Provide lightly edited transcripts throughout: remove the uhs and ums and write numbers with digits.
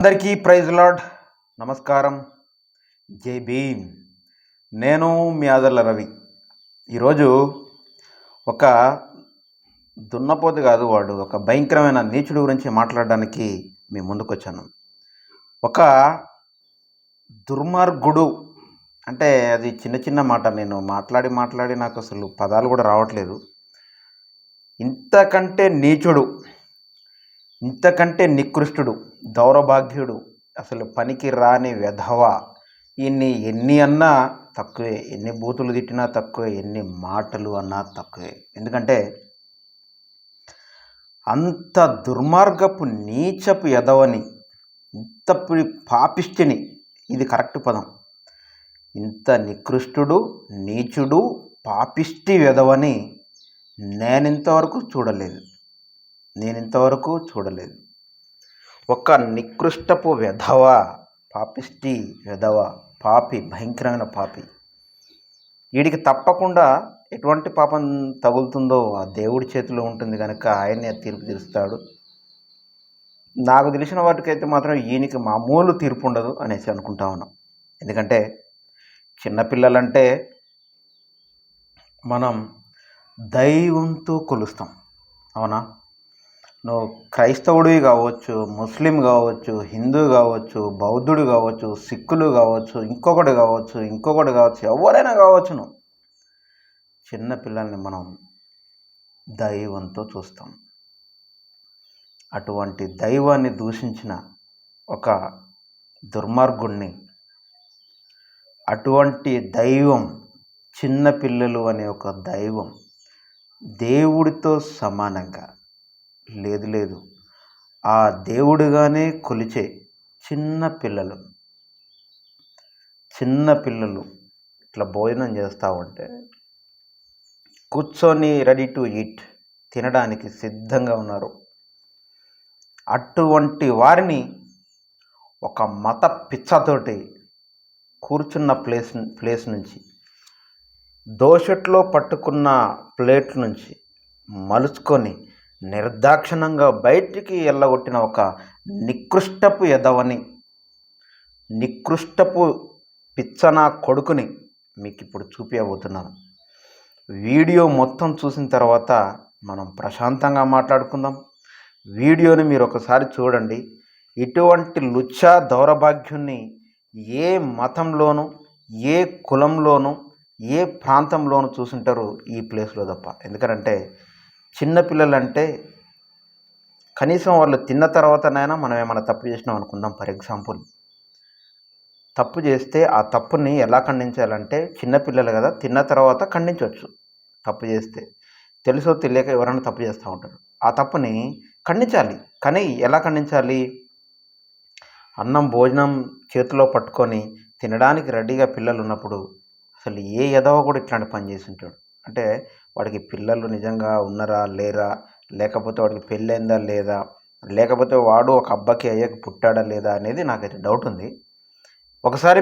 అందరికీ praise lord, నమస్కారం, జై భీమ్. నేను మీ ఆదర్ల రవి. ఈరోజు ఒక దున్నపోతు కాదు, వాడు ఒక భయంకరమైన నీచుడు గురించి మాట్లాడడానికి మీ ముందుకు వచ్చాను. ఒక దుర్మార్గుడు అంటే అది చిన్న చిన్న మాట. నేను మాట్లాడి నాకు అసలు పదాలు కూడా రావట్లేదు. ఇంతకంటే నీచుడు, ఇంతకంటే నికృష్టుడు, దౌర్భాగ్యుడు, అసలు పనికి రాని వెధవ. ఈయన్ని ఎన్ని అన్నా తక్కువే, ఎన్ని బూతులు తిట్టినా తక్కువే, ఎన్ని మాటలు అన్నా తక్కువే. ఎందుకంటే అంత దుర్మార్గపు నీచపు ఎదవని, ఇంత పాపిష్టిని, ఇది కరెక్ట్ పదం, ఇంత నికృష్టుడు, నీచుడు, పాపిష్టి వెధవని నేనింతవరకు చూడలేదు. ఒక నికృష్టపు వెధవ, పాపిష్టి వెధవ, పాపి, భయంకరమైన పాపి. వీడికి తప్పకుండా ఎటువంటి పాపం తగులుతుందో ఆ దేవుడి చేతిలో ఉంటుంది కనుక ఆయన్నే తీర్పు తీరుస్తాడు. నాకు తెలిసిన వాటికైతే మాత్రం ఈయనకి మామూలు తీర్పు ఉండదు అనేసి అనుకుంటా ఉన్నాం. ఎందుకంటే చిన్నపిల్లలంటే మనం దైవంతో కొలుస్తాం, అవునా? నువ్వు క్రైస్తవుడివి కావచ్చు, ముస్లిం కావచ్చు, హిందూ కావచ్చు, బౌద్ధుడు కావచ్చు, సిక్కులు కావచ్చు, ఇంకొకటి కావచ్చు, ఎవరైనా కావచ్చు. నువ్వు చిన్నపిల్లల్ని మనం దైవంతో చూస్తాం. అటువంటి దైవాన్ని దూషించిన ఒక దుర్మార్గుణ్ణి, అటువంటి దైవం, చిన్నపిల్లలు అనే ఒక దైవం దేవుడితో సమానంగా లేదు, ఆ దేవుడిగానే కొలిచే చిన్నపిల్లలు ఇట్లా భోజనం చేస్తూ ఉంటే కూర్చొని రెడీ టు ఈట్, తినడానికి సిద్ధంగా ఉన్నారు. అటువంటి వారిని ఒక మత పిచ్చతోటి కూర్చున్న ప్లేస్ నుంచి, దోషట్లో పట్టుకున్న ప్లేట్ నుంచి మలుచుకొని నిర్దాక్షిణంగా బయటికి వెళ్ళగొట్టిన ఒక నికృష్టపు ఎదవని, నికృష్టపు పిచ్చన కొడుకుని మీకు ఇప్పుడు చూపించబోతున్నాను. వీడియో మొత్తం చూసిన తర్వాత మనం ప్రశాంతంగా మాట్లాడుకుందాం. వీడియోని మీరు ఒకసారి చూడండి. ఇటువంటి లుచ్చా దౌర్భాగ్యుణ్ణి ఏ మతంలోనూ, ఏ కులంలోనూ, ఏ ప్రాంతంలోనూ చూసుంటారు ఈ ప్లేస్లో తప్ప. ఎందుకంటే చిన్నపిల్లలంటే కనీసం వాళ్ళు తిన్న తర్వాతనైనా మనం ఏమైనా తప్పు చేసినాం అనుకుందాం. ఫర్ ఎగ్జాంపుల్, తప్పు చేస్తే ఆ తప్పుని ఎలా ఖండించాలంటే, చిన్నపిల్లలు కదా, తిన్న తర్వాత ఖండించవచ్చు. తప్పు చేస్తే తెలుసో తెలియక ఎవరైనా తప్పు చేస్తూ ఉంటారు. ఆ తప్పుని ఖండించాలి. కానీ ఎలా ఖండించాలి? అన్నం భోజనం చేతిలో పట్టుకొని తినడానికి రెడీగా పిల్లలు ఉన్నప్పుడు అసలు ఏ ఎదవ కూడా ఇట్లాంటి పని చేసి ఉంటాడు అంటే, వాడికి పిల్లలు నిజంగా ఉన్నారా లేరా, లేకపోతే వాడికి పెళ్ళైందా లేదా, లేకపోతే వాడు ఒక అబ్బాకి అయ్యాక పుట్టాడా లేదా అనేది నాకైతే డౌట్ ఉంది. ఒకసారి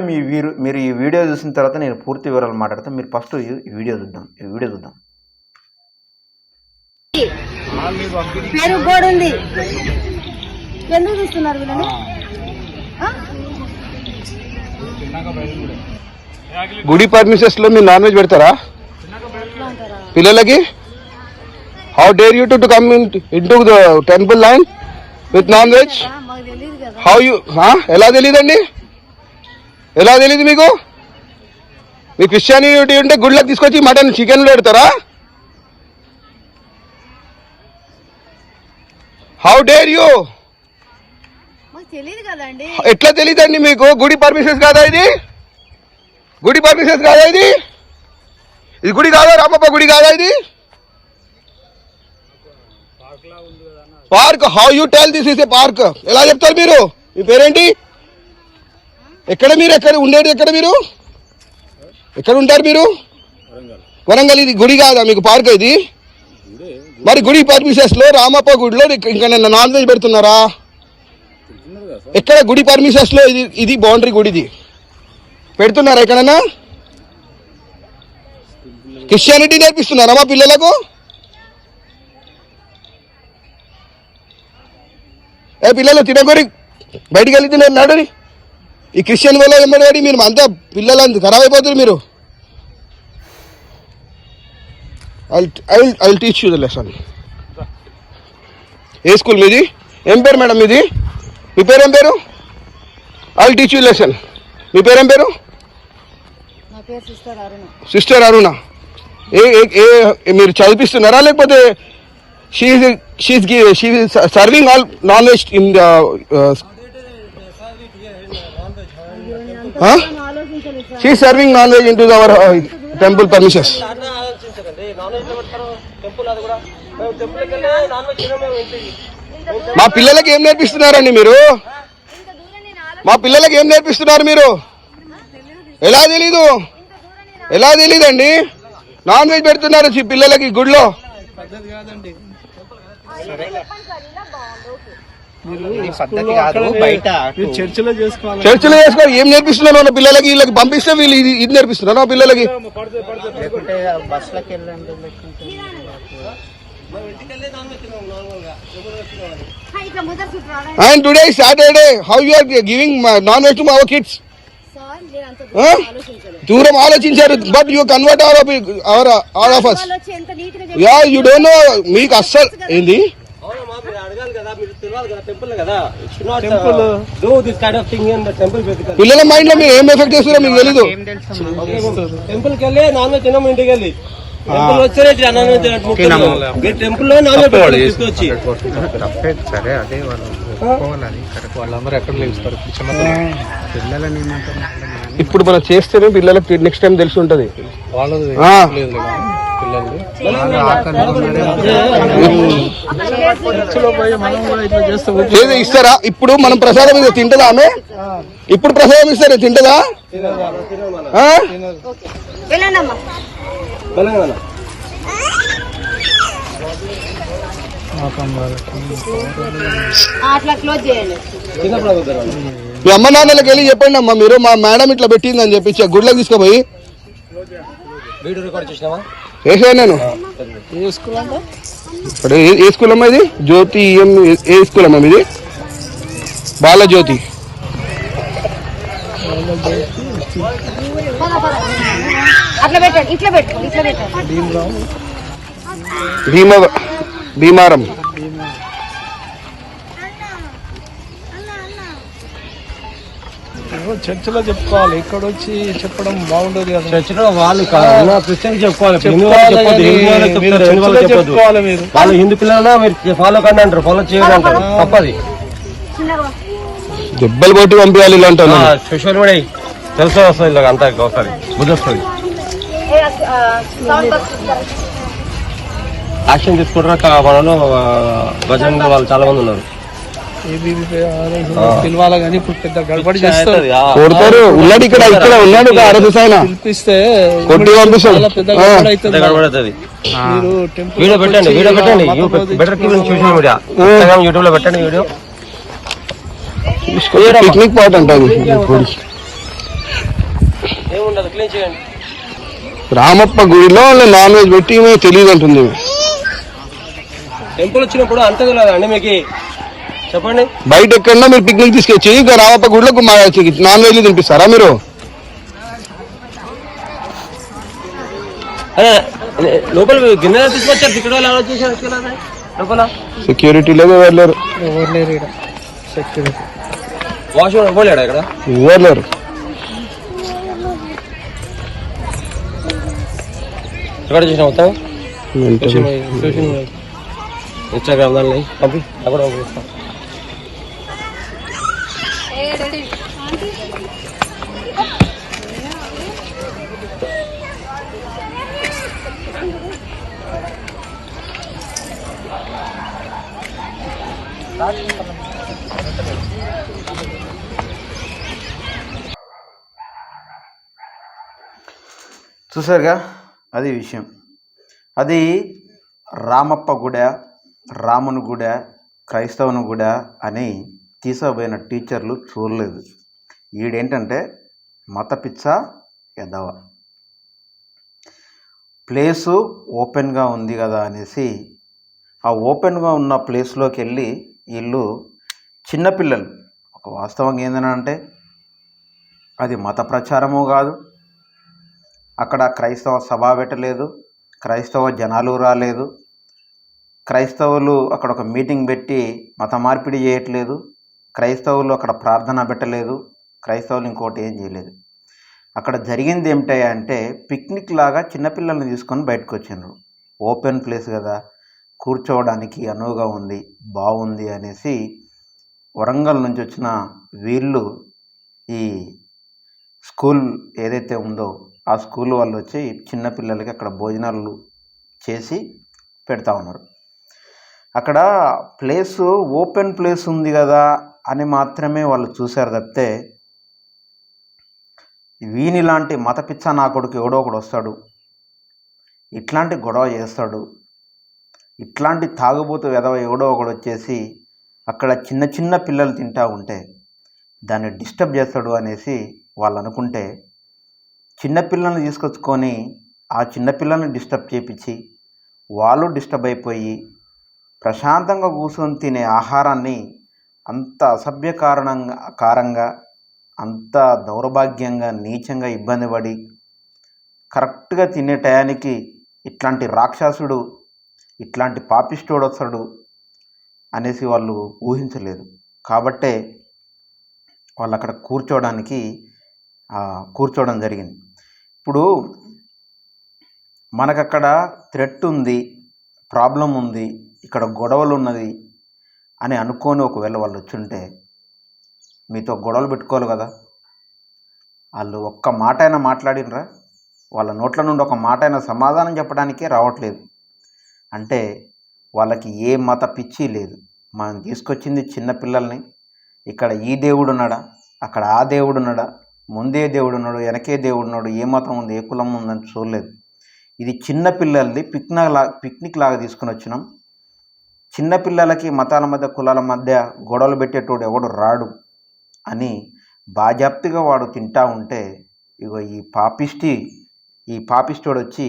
మీరు ఈ వీడియో చూసిన తర్వాత నేను పూర్తి వివరాలు మాట్లాడతాను. మీరు ఫస్ట్ ఈ వీడియో చూద్దాం. ఎందుకు చూస్తున్నారు వీళ్ళని? గుడి పర్మిషన్స్ లో మీరు నాన్ వెజ్ పెడతారా పిల్లలకి? How dare you to come in to the temple line with non veg? How you? ఎలా తెలియదండి? ఎలా తెలియదు మీకు? మీ క్రిస్టియానిటీ ఉంటే గుళ్ళకి తీసుకొచ్చి మటన్ చికెన్ పెడతారా? How dare you? ఎట్లా తెలియదండి మీకు? గుడి పర్మిషన్స్ కాదా ఇది? గుడి పర్మిషన్స్ కాదా ఇది? ఇది గుడి కాదా? రామప్ప గుడి కాదా ఇది? Park. How you tell this is a park? ఎలా చెప్తారు మీరు? మీ పేరేంటి? ఎక్కడ ఉండేది? మీరు ఎక్కడ ఉంటారు? మీరు వరంగల్. ఇది గుడి కాదా మీకు? పార్క్ ఇది? మరి గుడి పర్మిషన్స్ లో రామప్ప గుడిలో ఇంకా నిన్న నాన్ వెజ్ పెడుతున్నారా? ఎక్కడ గుడి పర్మిషన్స్ లో? ఇది బౌండరీ గుడిది పెడుతున్నారా ఎక్కడన్నా? క్రిస్టియానిటీ నేర్పిస్తున్నారా మా పిల్లలకు? పిల్లలు తినగొరి బయటికి వెళ్ళి తిన్నారు నడుని. ఈ క్రిస్టియన్ వల్ల వెంబడి మీరు అంతా పిల్లలు ఖరాబ్ అయిపోతారు మీరు. I will teach you the lesson. ఏ స్కూల్ మీది? ఏం పేరు మేడం మీది? మీ పేరు ఏం పేరు? I will teach you lesson. మీ పేరు ఏం పేరు? నా పేరు సిస్టర్ అరుణ. సిస్టర్ అరుణ. మీరు చదివిస్తున్నారా లేకపోతే serving all non veg in she serving non veg in to our temple permissions. మా పిల్లలకి ఏం నేర్పిస్తున్నారండి మీరు? మా పిల్లలకి ఏం నేర్పిస్తున్నారు మీరు? ఎలా తెలీదండి? నాన్ వెజ్ పెడుతున్నారు పిల్లలకి గుడిలో. చర్చిలో చేసుకోవాలి. ఏం నేర్పిస్తున్నారు మన పిల్లలకి? వీళ్ళకి పంపిస్తే వీళ్ళు ఇది నేర్పిస్తున్నారు మా పిల్లలకి. And today is Saturday. How you are giving non-veg to our kids? దూరం ఆలోచించారు. But you convert all of us. Yeah you don't know. మీకు అస్సలు ఏంది పిల్లల మైండ్ లో మీరు ఏం ఎఫెక్ట్ చేస్తారో మీకు తెలీదు. టెంపుల్ కి వెళ్ళి నాన్ వెజ్ తినము, ఇంటికి వెళ్ళి టెంపుల్ లో నాన్ వెజ్ తీసుకొచ్చి సరే అదే వాళ్ళందరూ ఎక్కడ లేస్తారు పిల్లలని. ఇప్పుడు మనం చేస్తేనే పిల్లలకి నెక్స్ట్ టైం తెలిసి ఉంటది. ఇస్తారా? ఇప్పుడు మనం ప్రసాదం మీద తింటదా ఆమె? ఇప్పుడు ప్రసాదం ఇస్తారా? తింటదా? మీ అమ్మ నాన్నలకు వెళ్ళి చెప్పండి అమ్మా మీరు మా మేడం ఇట్లా పెట్టిందని చెప్పి గుడ్లకు తీసుకుపోయి వేసా నేను. ఇప్పుడు ఏ స్కూల్ అమ్మా ఇది? జ్యోతి. ఏ స్కూల్ అమ్మా ఇది? బాలజ్యోతి. భీమారం. చర్చిలో చెప్పుకోవాలి, ఇక్కడ వచ్చి చెప్పడం బాగుండదు కదా. చర్చిలో వాళ్ళు క్రిస్టియన్ చెప్పుకోవాలి. వాళ్ళు హిందూ పిల్లలన్నా మీరు ఫాలో కండి అంటారు, ఫాలో చేయండి అంటారు. తప్పది. దెబ్బలు కొట్టి పంపించాలి ఇలాంటి సోషల్ మీడియా తెలుసు వస్తుంది ఇలా అంతా ఒకసారి బుద్ధి వస్తుంది. యాక్షన్ తీసుకుంటారా మనలో భజన వాళ్ళు చాలా మంది ఉన్నారు. పిలవాలా కానీ ఇప్పుడు పెద్ద గడబడి చేస్తారు. ఉన్నాడు ఇక్కడ ఉన్నాడు పిలిపిస్తే కొట్టి పంపిస్తాడు. మీరు వీడియో పెట్టండి, వీడియో పెట్టండి. Better TV social media Instagram YouTube లో పెట్టండి వీడియో. పిక్నిక్ పాట్ అంటుంది. ఏముండదు, క్లీన్ చేయండి. రామప్ప గుడిలో నాన్ వెజ్ పెట్టి తెలియదు అంటుంది. టెంపుల్ వచ్చినప్పుడు అంత తెలియదండి మీకు? చెప్పండి. బయట ఎక్కడన్నా మీరు పిక్నిక్ తీసుకొచ్చి ఇక రామప్ప గుడిలో నాన్ వెజ్ తినిపిస్తారా మీరు? లోపల గిన్నె తీసుకొచ్చారు, ఇక్కడ లోపల సెక్యూరిటీ లేదు, ఎవరు లేరు. సెక్యూరిటీ వాష్రూమ్ పోలేడా ఇక్కడ? ఎవరు లేరు. ఎక్కడ చూసిన మొత్తం ఇన్స్టాగ్రామ్ దాన్ని పంపి అక్కడ పంపిస్తాం. చూసారుగా, అది విషయం. అది రామప్ప గుడ, రాముని గుడ, క్రైస్తవుని గుడ అని తీసుకోబోయిన టీచర్లు చూడలేదు. ఈడేంటంటే మత పిచ్చ ఎదవ. ప్లేసు ఓపెన్గా ఉంది కదా అనేసి ఆ ఓపెన్గా ఉన్న ప్లేస్లోకి వెళ్ళి వీళ్ళు చిన్నపిల్లలు, ఒక వాస్తవంగా ఏంటంటే అది మత ప్రచారము కాదు, అక్కడ క్రైస్తవ సభ పెట్టలేదు, క్రైస్తవ జనాలు రాలేదు, క్రైస్తవులు అక్కడ ఒక మీటింగ్ పెట్టి మత మార్పిడి చేయట్లేదు, క్రైస్తవులు అక్కడ ప్రార్థన పెట్టలేదు, క్రైస్తవులు ఇంకోటి ఏం చేయలేదు. అక్కడ జరిగింది ఏమిటంటే పిక్నిక్ లాగా చిన్నపిల్లల్ని తీసుకొని బయటకు వచ్చిండ్రు. ఓపెన్ ప్లేస్ కదా, కూర్చోవడానికి అనువుగా ఉంది, బాగుంది అనేసి వరంగల్ నుంచి వచ్చిన వీళ్ళు ఈ స్కూల్ ఏదైతే ఉందో ఆ స్కూల్ వాళ్ళు వచ్చి చిన్నపిల్లలకి అక్కడ భోజనాలు చేసి పెడతా ఉన్నారు. అక్కడ ప్లేసు ఓపెన్ ప్లేస్ ఉంది కదా అని మాత్రమే వాళ్ళు చూశారు తప్పితే వీనిలాంటి మత పిచ్చ నా కొడుకు ఎవడో ఒకడు వస్తాడు, ఇట్లాంటి గొడవ చేస్తాడు, ఇట్లాంటి తాగుబోతు వెధవ ఎవడో ఒకడు వచ్చేసి అక్కడ చిన్న చిన్న పిల్లలు తింటూ ఉంటే దాన్ని డిస్టర్బ్ చేస్తాడు అనేసి వాళ్ళు అనుకుంటే చిన్నపిల్లల్ని తీసుకొచ్చుకొని ఆ చిన్నపిల్లల్ని డిస్టర్బ్ చేయించి వాళ్ళు డిస్టర్బ్ అయిపోయి ప్రశాంతంగా కూర్చొని తినే ఆహారాన్ని అంత అసభ్యకారంగా అంత దౌర్భాగ్యంగా నీచంగా ఇబ్బంది పడి కరెక్ట్గా తినే టయానికి ఇట్లాంటి రాక్షసుడు ఇట్లాంటి పాపిస్టోడు వస్తాడు అనేసి వాళ్ళు ఊహించలేదు. కాబట్టే వాళ్ళు అక్కడ కూర్చోవడం జరిగింది. ఇప్పుడు మనకక్కడ థ్రెట్ ఉంది, ప్రాబ్లం ఉంది, ఇక్కడ గొడవలు ఉన్నది అని అనుకొని ఒకవేళ వాళ్ళు వచ్చుంటే మీతో గొడవలు పెట్టుకోవాలి కదా. వాళ్ళు ఒక్క మాట అయినా మాట్లాడినరా? వాళ్ళ నోట్ల నుండి ఒక మాట అయినా సమాధానం చెప్పడానికే రావట్లేదు. అంటే వాళ్ళకి ఏ మత పిచ్చి లేదు. మనం తీసుకొచ్చింది చిన్నపిల్లల్ని, ఇక్కడ ఈ దేవుడు ఉన్నాడా, అక్కడ ఆ దేవుడు ఉన్నాడా, ముందే దేవుడు ఉన్నాడు, వెనకే దేవుడు ఉన్నాడు, ఏ మతం ఉంది, ఏ కులం ఉందని చూడలేదు. ఇది చిన్నపిల్లల్ని పిక్నిక్ లాగా తీసుకుని వచ్చినాం. చిన్నపిల్లలకి మతాల మధ్య కులాల మధ్య గొడవలు పెట్టేటోడు ఎవడు రాడు అని బాజాప్తిగా వాడు తింటా ఉంటే ఇగో ఈ పాపిస్టోడు వచ్చి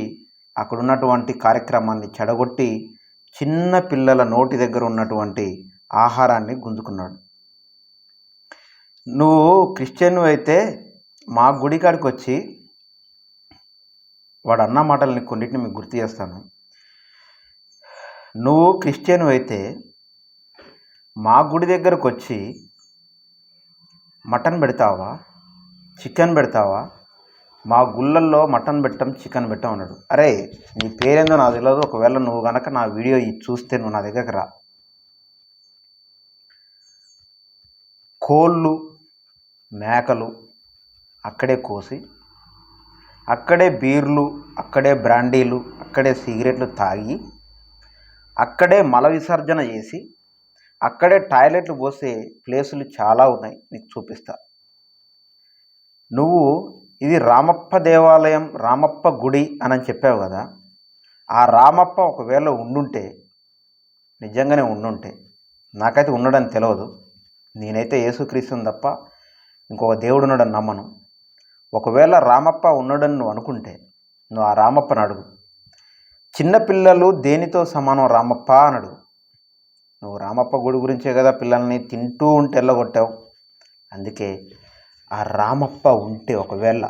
అక్కడ ఉన్నటువంటి కార్యక్రమాన్ని చెడగొట్టి చిన్న పిల్లల నోటి దగ్గర ఉన్నటువంటి ఆహారాన్ని గుంజుకున్నాడు. నువ్వు క్రిస్టియన్ అయితే మా గుడి కాడికి వచ్చి వాడు అన్న మాటలని కొన్నిటిని మీకు గుర్తు చేస్తాను. నువ్వు క్రిస్టియన్ అయితే మా గుడి దగ్గరకు వచ్చి మటన్ పెడతావా, చికెన్ పెడతావా? మా గుళ్ళల్లో మటన్ పెట్టం, చికెన్ పెట్టాం అన్నాడు. అరే నీ పేరేందో నాకు తెలియదు, ఒకవేళ నువ్వు కనుక నా వీడియో చూస్తే నువ్వు నా దగ్గరకు రా. కోళ్ళు మేకలు అక్కడే కోసి, అక్కడే బీర్లు, అక్కడే బ్రాండీలు, అక్కడే సిగరెట్లు తాగి, అక్కడే మల విసర్జన చేసి, అక్కడే టాయిలెట్లు పోసే ప్లేసులు చాలా ఉన్నాయి, నీకు చూపిస్తా. నువ్వు ఇది రామప్ప దేవాలయం, రామప్ప గుడి అని చెప్పావు కదా. ఆ రామప్ప ఒకవేళ ఉండుంటే, నిజంగానే ఉండుంటే, నాకైతే ఉండడని తెలియదు, నేనైతే యేసుక్రీస్తుని తప్ప ఇంకొక దేవుడు ఉన్నాడని నమ్మను. ఒకవేళ రామప్ప ఉన్నాడని నువ్వు అనుకుంటే నువ్వు ఆ రామప్పని అడుగు. చిన్నపిల్లలు దేనితో సమానం రామప్ప అని అడుగు. నువ్వు రామప్ప గుడి గురించే కదా పిల్లల్ని తింటూ ఉంటే ఎల్లగొట్టావు. అందుకే ఆ రామప్ప ఉంటే ఒకవేళ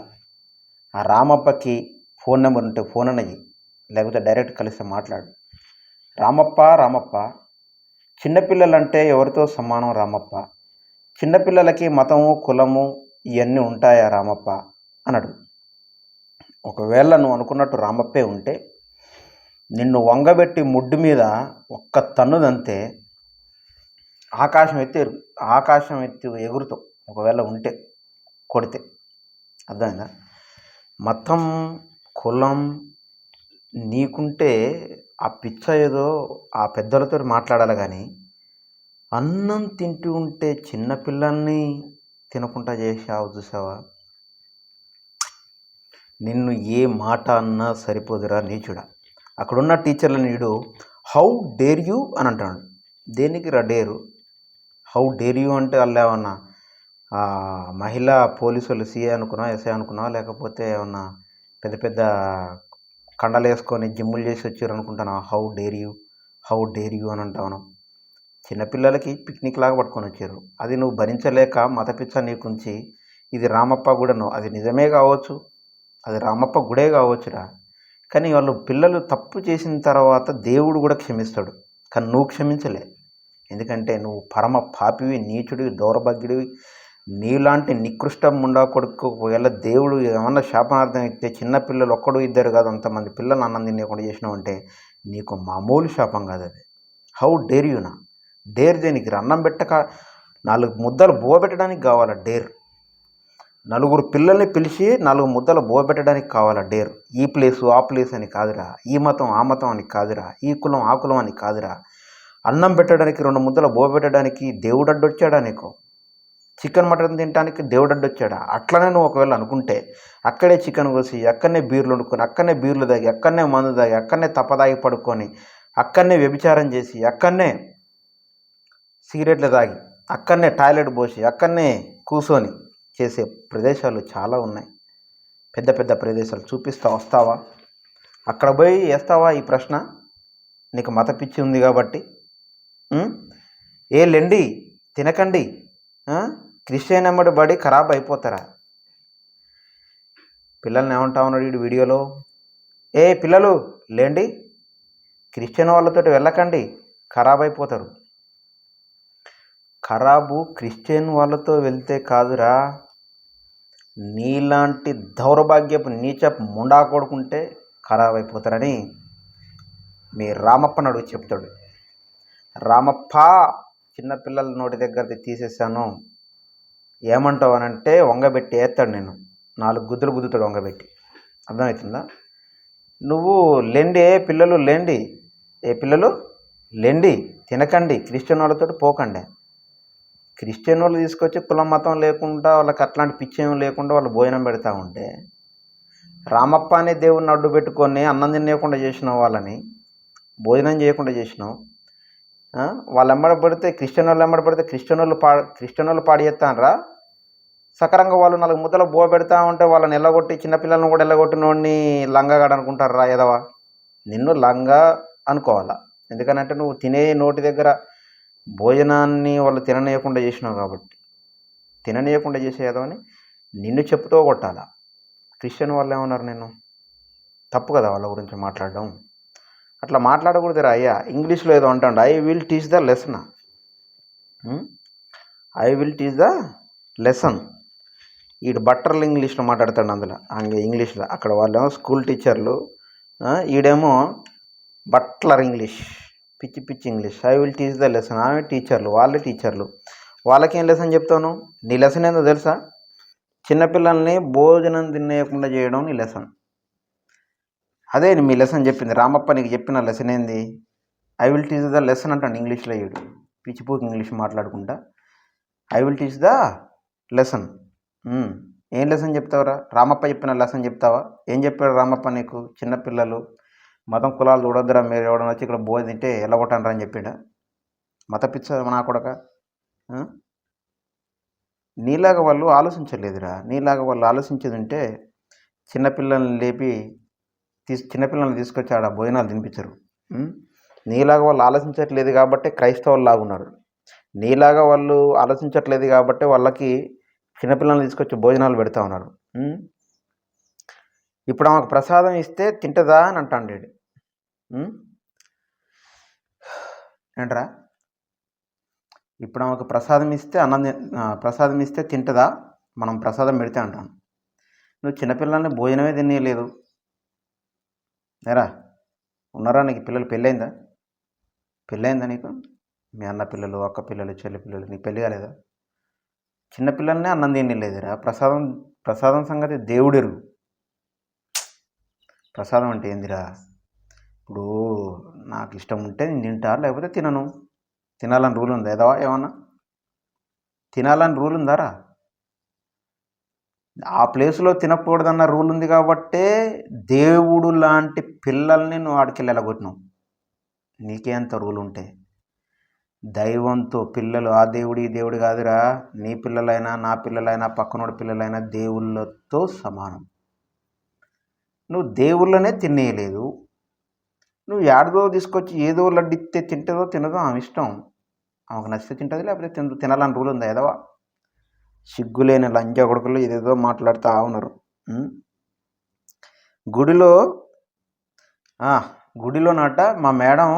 ఆ రామప్పకి ఫోన్ నెంబర్ ఉంటే ఫోన్ అనేది, లేకపోతే డైరెక్ట్ కలిసి మాట్లాడు. రామప్ప చిన్నపిల్లలంటే ఎవరితో సమానం రామప్ప? చిన్నపిల్లలకి మతము కులము ఇవన్నీ ఉంటాయా రామప్ప అనడు. ఒకవేళ నువ్వు అనుకున్నట్టు రామప్పే ఉంటే నిన్ను వంగబెట్టి ముడ్డు మీద ఒక్క తన్నుదంతే ఆకాశం ఎత్తి ఎగురుతావు. ఒకవేళ ఉంటే కొడితే, అర్థమైందా? మతం కులం నీకుంటే ఆ పిచ్చ ఏదో ఆ పెద్దలతో మాట్లాడాలి. కానీ అన్నం తింటూ ఉంటే చిన్నపిల్లల్ని తినకుండా చేసావు చూసావా, నిన్ను ఏ మాట అన్నా సరిపోదురా నీచుడా. అక్కడున్న టీచర్లు నీడు హౌ డేర్ యూ అని అంటాడు. దేనికి రా డేరు? హౌ డేర్ యూ అంటే వాళ్ళు ఏమన్నా మహిళా పోలీసులు సిఏ అనుకున్నా, ఎస్ఐ అనుకున్నా, లేకపోతే ఏమన్నా పెద్ద పెద్ద కండలు వేసుకొని జిమ్ములు చేసి వచ్చారు అనుకుంటాను. హౌ డేర్ యూ అని అంటాను. చిన్నపిల్లలకి పిక్నిక్ లాగా పట్టుకొని వచ్చారు. అది నువ్వు భరించలేక మత పిచ్చ నీకుంచి ఇది రామప్ప గుడను, అది నిజమే కావచ్చు, అది రామప్ప గుడే కావచ్చురా. కానీ వాళ్ళు పిల్లలు తప్పు చేసిన తర్వాత దేవుడు కూడా క్షమిస్తాడు, కానీ నువ్వు క్షమించలే. ఎందుకంటే నువ్వు పరమ పాపివి, నీచుడివి, దౌర్భాగ్యుడివి. నీలాంటి నికృష్ట ముండా కొడుకు ఒకవేళ దేవుడు ఏమన్నా శాపనార్థం ఇస్తే చిన్నపిల్లలు ఒక్కడు ఇద్దరు కాదు అంతమంది పిల్లలు అన్నం తినేకుండా చేసినావు అంటే నీకు మామూలు శాపం కాదు అది. How dare యూనా? డేర్ దేనికి? అన్నం పెట్టక 4 ముద్దలు బోబెట్టడానికి కావాలా డేర్? 4 పిల్లల్ని పిలిచి 4 ముద్దలు బోబెట్టడానికి కావాలా డేర్? ఈ ప్లేసు ఆ ప్లేస్ అని కాదురా, ఈ మతం ఆ మతం అని కాదురా, ఈ కులం ఆ కులం అని కాదురా. అన్నం పెట్టడానికి 2 ముద్దలు బోబెట్టడానికి దేవుడు అడ్డొచ్చాడా నీకు? చికెన్ మటన్ తినడానికి దేవుడు అడ్డొచ్చాడా? అట్లనే నువ్వు ఒకవేళ అనుకుంటే అక్కడే చికెన్ కోసి, అక్కడనే బీర్లు వండుకొని, అక్కడనే బీర్లు తాగి, అక్కడనే మందు తాగి, అక్కడనే తప్పదాగి పడుకొని, అక్కడనే వ్యభిచారం చేసి, అక్కడనే సిగరెట్లు తాగి, అక్కడనే టాయిలెట్ పోసి, అక్కడనే కూర్చొని చేసే ప్రదేశాలు చాలా ఉన్నాయి. పెద్ద పెద్ద ప్రదేశాలు చూపిస్తా, వస్తావా? అక్కడ పోయి వేస్తావా ఈ ప్రశ్న? నీకు మత పిచ్చి ఉంది కాబట్టి. ఏ లెండి తినకండి, క్రిస్టియన్ ఎమ్మడి బడి ఖరాబ్ అయిపోతారా? పిల్లల్ని ఏమంటా ఉన్నాడు వీడు వీడియోలో? ఏ పిల్లలు లేండి, క్రిస్టియన్ వాళ్ళతో వెళ్ళకండి, ఖరాబ్ అయిపోతారు. ఖరాబు క్రిస్టియన్ వాళ్ళతో వెళ్తే కాదురా, నీలాంటి దౌర్భాగ్యపు నీచపు ముండా కొడుకుంటే ఖరాబ్ అయిపోతారని మీ రామప్ప నడుగు చెప్తాడు. రామప్ప, చిన్నపిల్లల నోటి దగ్గరది తీసేసాను, ఏమంటావు అని అంటే వంగబెట్టి వేస్తాడు. నేను 4 గుద్దులు గుద్దుతాడు వంగబెట్టి. అర్థమవుతుందా? నువ్వు లేండి, ఏ పిల్లలు లేండి, ఏ పిల్లలు లేండి, తినకండి, క్రిస్టియన్ వాళ్ళతో పోకండి. క్రిస్టియన్ వాళ్ళు తీసుకొచ్చి కులం మతం లేకుండా, వాళ్ళకి అట్లాంటి పిచ్చేం లేకుండా వాళ్ళు భోజనం పెడతా ఉంటే రామప్ప అనే దేవుడిని అడ్డు పెట్టుకొని అన్నం తినేయకుండా చేసినావు, వాళ్ళని భోజనం చేయకుండా చేసినావు. వాళ్ళు ఎమ్మడబడితే క్రిస్టియన్ వాళ్ళు ఎమ్మడబడితే క్రిస్టియన్ వాళ్ళు పాడి చేస్తానరా? సకరంగా వాళ్ళు 4 ముద్దలు బో పెడతా ఉంటే వాళ్ళని ఎల్లగొట్టి, చిన్నపిల్లలను కూడా ఎల్లగొట్టినోడిని లంగాగాడు అనుకుంటారా ఎదవా? నిన్ను లంగా అనుకోవాలా. ఎందుకనంటే నువ్వు తినే నోటి దగ్గర భోజనాన్ని వాళ్ళు తిననీయకుండా చేసినావు కాబట్టి. తిననీయకుండా చేసేదవని నిన్ను చెప్పుతో కొట్టాలా. క్రిస్టియన్ వాళ్ళు ఏమన్నారు? నేను తప్పు కదా వాళ్ళ గురించి మాట్లాడడం. అట్లా మాట్లాడకూడదురా అయ్యా. ఇంగ్లీష్లో ఏదో అంటాడు, I will teach the lesson, I will teach the lesson. ఈడు బట్టర్లు ఇంగ్లీష్లో మాట్లాడతాడు, అందులో ఇంగ్లీష్లో. అక్కడ వాళ్ళేమో స్కూల్ టీచర్లు, ఈడేమో బట్లర్ ఇంగ్లీష్, పిచ్చి పిచ్చి English. I will teach the lesson. ఆమె టీచర్లు, వాళ్ళే టీచర్లు. వాళ్ళకేం లెసన్ చెప్తాను? నీ లెసన్ ఏందో తెలుసా? చిన్నపిల్లల్ని భోజనం తినేయకుండా చేయడం నీ లెసన్. అదే మీ లెసన్ చెప్పింది. రామప్ప నీకు చెప్పిన లెసన్ ఏంది? I will teach the lesson అంటాడు ఇంగ్లీష్లో. ఈడు పిచ్చిపోకి ఇంగ్లీష్ మాట్లాడుకుంటా I will teach the lesson. ఏం లెసన్ చెప్తావురా? రామప్ప చెప్పిన లెసన్ చెప్తావా? ఏం చెప్పాడు రామప్ప నీకు? చిన్నపిల్లలు మతం కులాలు చూడొద్దురా, మీరు ఎవడన్నా వచ్చి ఇక్కడ భోజనం తింటే ఎల్లగొట్టండి అని చెప్పాడా? మత పిచ్చ నా కొడక. నీలాగా వాళ్ళు ఆలోచించలేదురా. నీలాగా వాళ్ళు ఆలోచించేది ఉంటే చిన్నపిల్లల్ని తీసుకొచ్చి ఆడ భోజనాలు తినిపించరు. నీలాగా వాళ్ళు ఆలోచించట్లేదు కాబట్టి క్రైస్తవులు లాగున్నారు. నీలాగా వాళ్ళు ఆలోచించట్లేదు కాబట్టి వాళ్ళకి చిన్నపిల్లల్ని తీసుకొచ్చి భోజనాలు పెడతా ఉన్నారు. ఇప్పుడు ఆమెకు ప్రసాదం ఇస్తే తింటదా అని అంటాడు. ఏంట్రా? ఇప్పుడు ఆమెకు ప్రసాదం ఇస్తే తింటదా? మనం ప్రసాదం పెడితే అంటాం. నువ్వు చిన్నపిల్లల్ని భోజనమే తినేయలేదు. ఏరా ఉన్నారా నీకు పిల్లలు? పెళ్ళయిందా నీకు? మీ అన్న పిల్లలు, అక్క పిల్లలు, చెల్లి పిల్లలు, నీకు పెళ్ళి కాలేదా? చిన్నపిల్లల్నే అన్నం తినలేదురా. ప్రసాదం సంగతి దేవుడెరు. ప్రసాదం అంటే ఏందిరా? ఇప్పుడు నాకు ఇష్టం ఉంటే నేను తింటా, లేకపోతే తినను. తినాలని రూల్ ఉందా ఏదో? ఏమన్నా తినాలని రూల్ ఉందారా? ఆ ప్లేస్లో తినకూడదన్న రూల్ ఉంది కాబట్టే దేవుడు లాంటి పిల్లల్ని నువ్వు ఆడికెళ్ళి ఎలగొట్టినావు. నీకే అంత రూల్ ఉంటే దైవంతో పిల్లలు, ఆ దేవుడు ఈ దేవుడు కాదురా. నీ పిల్లలైనా, నా పిల్లలైనా, పక్కనోడి పిల్లలైనా దేవుళ్ళతో సమానం. నువ్వు దేవుళ్ళనే తినేయలేదు. నువ్వు ఏడదో తీసుకొచ్చి ఏదో లడ్డిస్తే తింటుందో తినదో ఆమె ఇష్టం. ఆమెకు నచ్చితే తింటుంది, లేకపోతే తినాలని రూల్ ఉందా ఎదవా? సిగ్గులేని లంజా కొడుకులు ఏదేదో మాట్లాడుతూ ఉన్నారు. గుడిలో గుడిలోనట మా మేడం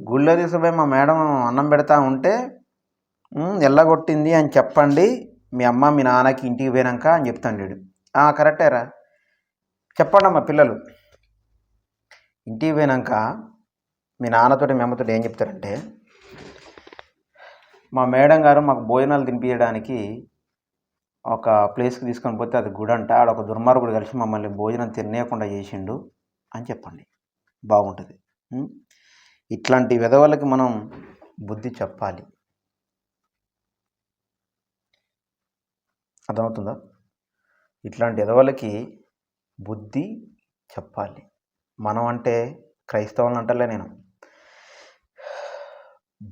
గుళ్ళో తీసుకుపోయి మా మేడం అన్నం పెడతా ఉంటే ఎల్లగొట్టింది అని చెప్పండి మీ అమ్మ మీ నాన్నకి ఇంటికి పోయినాక అని చెప్తాను వీడు. కరెక్టేరా, చెప్పండి అమ్మా పిల్లలు. ఇంటికి పోయినాక మీ నాన్నతోటి మీ అమ్మతోటి ఏం చెప్తారంటే, మా మేడం గారు మాకు భోజనాలు తినిపించడానికి ఒక ప్లేస్కి తీసుకొని పోతే అది గుడి అంట, ఆడ ఒక దుర్మార్గుడు కలిసి మమ్మల్ని భోజనం తినేయకుండా చేసిండు అని చెప్పండి, బాగుంటుంది. ఇట్లాంటి విధవలకి మనం బుద్ధి చెప్పాలి. అర్థమవుతుందా? ఇట్లాంటి విధవలకి బుద్ధి చెప్పాలి. మనం అంటే క్రైస్తవులను అంటలే, నేను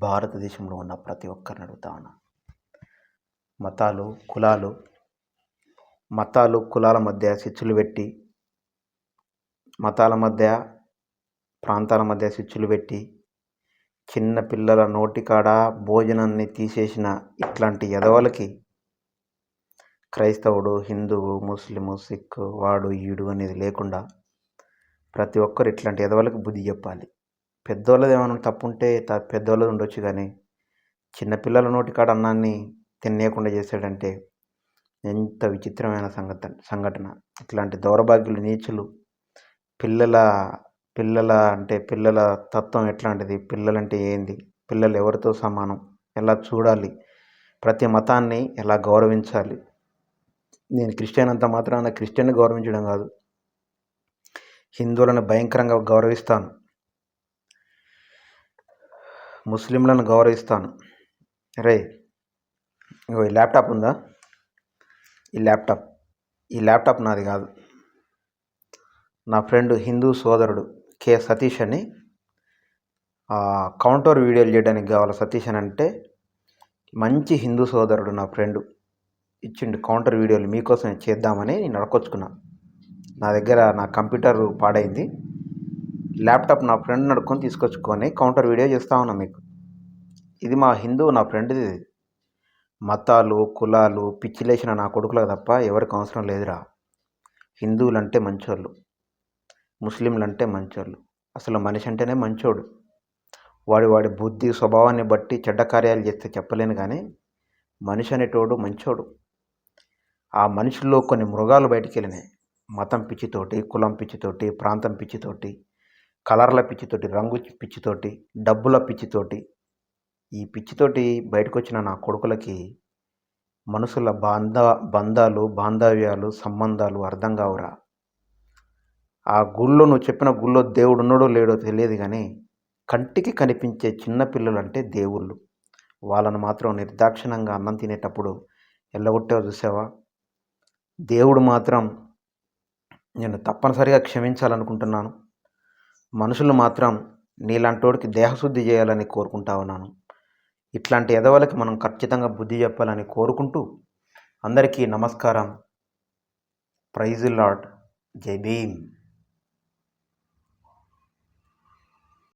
భారతదేశంలో ఉన్న ప్రతి ఒక్కరిని అడుగుతా ఉన్నా. మతాలు కులాల మధ్య చిచ్చులు పెట్టి, మతాల మధ్య ప్రాంతాల మధ్య చిచ్చులు పెట్టి, చిన్న పిల్లల నోటికాడ భోజనాన్ని తీసేసిన ఇట్లాంటి ఎదవలకి క్రైస్తవుడు, హిందువు, ముస్లిము, సిక్కు, వాడు ఈడు అనేది లేకుండా ప్రతి ఒక్కరు ఇట్లాంటి ఎదవలకి బుద్ధి చెప్పాలి. పెద్దోళ్ళది ఏమైనా తప్పు ఉంటే పెద్దోళ్ళది ఉండొచ్చు, కానీ చిన్నపిల్లల నోటికాడ అన్నాన్ని తినేయకుండా చేశాడంటే ఎంత విచిత్రమైన సంఘటన. ఇట్లాంటి దౌర్భాగ్యులు, నీచులు, పిల్లల తత్వం ఎట్లాంటిది, పిల్లలంటే ఏంది, పిల్లలు ఎవరితో సమానం, ఎలా చూడాలి, ప్రతి మతాన్ని ఎలా గౌరవించాలి. నేను క్రిస్టియన్ అంత మాత్రాన క్రిస్టియన్ని గౌరవించడం కాదు, హిందువులను భయంకరంగా గౌరవిస్తాను, ముస్లింలను గౌరవిస్తాను. రే, ఈ ల్యాప్టాప్ ఉందా, ఈ ల్యాప్టాప్ నాది కాదు. నా ఫ్రెండ్ హిందూ సోదరుడు కె సతీష్ అని కౌంటర్ వీడియోలు చేయడానికి కావాలి. సతీష్ అని అంటే మంచి హిందూ సోదరుడు, నా ఫ్రెండు ఇచ్చిండు కౌంటర్ వీడియోలు మీకోసం చేద్దామని నేను అడకొచ్చుకున్నా. నా దగ్గర నా కంప్యూటర్ పాడైంది, ల్యాప్టాప్ నా ఫ్రెండ్ నడుకొని తీసుకొచ్చుకొని కౌంటర్ వీడియో చేస్తా ఉన్నా మీకు. ఇది మా నా ఫ్రెండ్ది. మతాలు కులాలు పిచ్చిలేసిన నా కొడుకులకు తప్ప ఎవరికి అవసరం లేదురా. హిందువులంటే మంచోళ్ళు, ముస్లింలంటే మంచోళ్ళు. అసలు మనిషి అంటేనే మంచోడు. వాడి బుద్ధి స్వభావాన్ని బట్టి చెడ్డ కార్యాలు చేస్తే చెప్పలేను, కానీ మనిషి అనేటోడు మంచోడు. ఆ మనిషిలో కొన్ని మృగాలు బయటికి వెళ్ళినాయి. మతం పిచ్చితోటి, కులం పిచ్చితోటి, ప్రాంతం పిచ్చితోటి, కలర్ల పిచ్చితోటి, రంగు పిచ్చితోటి, డబ్బుల పిచ్చితోటి, ఈ పిచ్చితోటి బయటకు వచ్చిన నా కొడుకులకి మనుషుల బంధాలు, బాంధవ్యాలు, సంబంధాలు అర్థం కావురా. ఆ గుళ్ళో నువ్వు చెప్పిన గుళ్ళో దేవుడు ఉన్నాడో లేడో తెలియదు, కానీ కంటికి కనిపించే చిన్నపిల్లలు అంటే దేవుళ్ళు. వాళ్ళను మాత్రం నిర్దాక్షిణంగా అన్నం తినేటప్పుడు ఎల్లగొట్టావు చూసావా. దేవుడు మాత్రం నేను తప్పనిసరిగా క్షమించాలనుకుంటున్నాను. మనుషులు మాత్రం నీలాంటోడికి దేహశుద్ధి చేయాలని కోరుకుంటా ఉన్నాను. ఇట్లాంటి ఎదవలకి మనం ఖచ్చితంగా బుద్ధి చెప్పాలని కోరుకుంటూ అందరికీ నమస్కారం. Praise the lord. జై భీమ్.